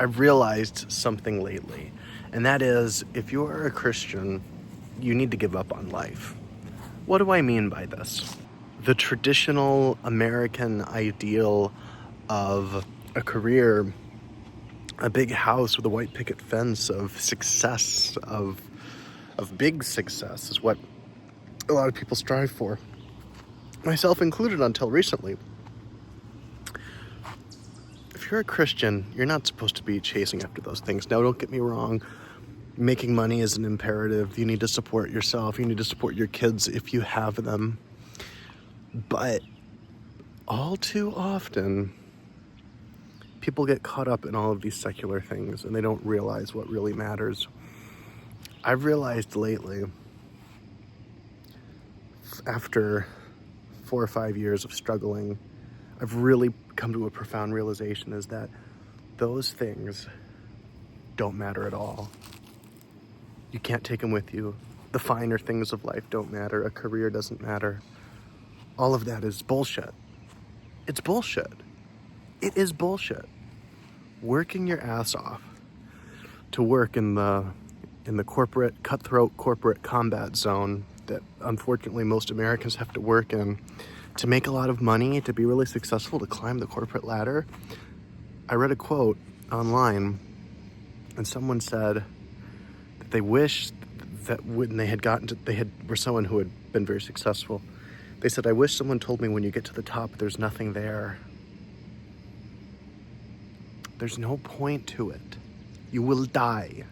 I've realized something lately, and that is, if you are a Christian, you need to give up on life. What do I mean by this? The traditional American ideal of a career, a big house with a white picket fence, of success, of big success, is what a lot of people strive for, myself included until recently. If you're a Christian, you're not supposed to be chasing after those things. Now, don't get me wrong. Making money is an imperative. You need to support yourself. You need to support your kids if you have them. But all too often, people get caught up in all of these secular things and they don't realize what really matters. I've realized lately, after 4 or 5 years of struggling, I've really come to a profound realization, is that those things don't matter at all. You can't take them with you. The finer things of life don't matter. A career doesn't matter. All of that is bullshit. It's bullshit. It is bullshit. Working your ass off to work in the corporate, cutthroat corporate combat zone that unfortunately most Americans have to work in, to make a lot of money, to be really successful, to climb the corporate ladder. I read a quote online, and someone said that they wished that when they were someone who had been very successful. They said, "I wish someone told me when you get to the top, there's nothing there. There's no point to it. You will die.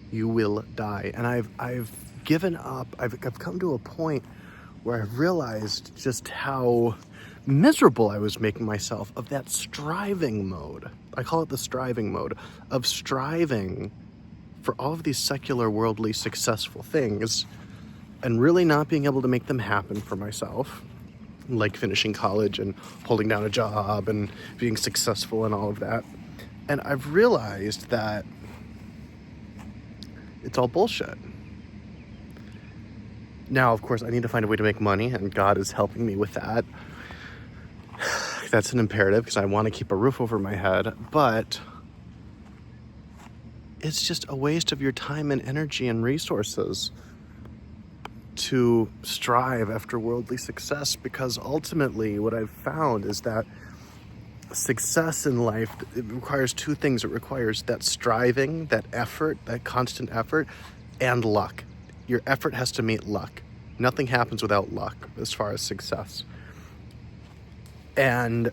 You will die." And I've given up. I've come to a point where I've realized just how miserable I was making myself of that striving mode. I call it the striving mode, of striving for all of these secular, worldly, successful things and really not being able to make them happen for myself, like finishing college and holding down a job and being successful and all of that. And I've realized that it's all bullshit. Now, of course, I need to find a way to make money, and God is helping me with that. That's an imperative because I want to keep a roof over my head, but it's just a waste of your time and energy and resources to strive after worldly success, because ultimately what I've found is that success in life, it requires two things. It requires that striving, that effort, that constant effort, and luck. Your effort has to meet luck. Nothing happens without luck as far as success. And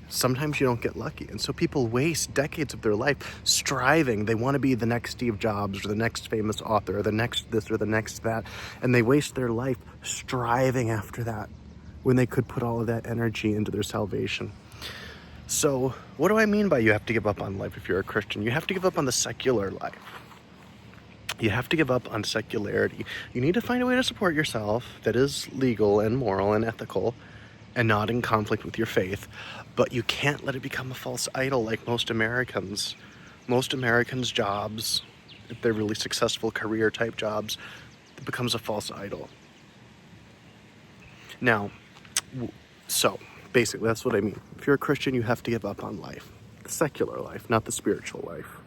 sometimes you don't get lucky. And so people waste decades of their life striving. They want to be the next Steve Jobs or the next famous author or the next this or the next that. And they waste their life striving after that when they could put all of that energy into their salvation. So what do I mean by you have to give up on life if you're a Christian? You have to give up on the secular life. You have to give up on secularity. You need to find a way to support yourself that is legal and moral and ethical and not in conflict with your faith. But you can't let it become a false idol like most Americans. Most Americans' jobs, if they're really successful career type jobs, it becomes a false idol. Now, so basically that's what I mean. If you're a Christian, you have to give up on life. The secular life, not the spiritual life.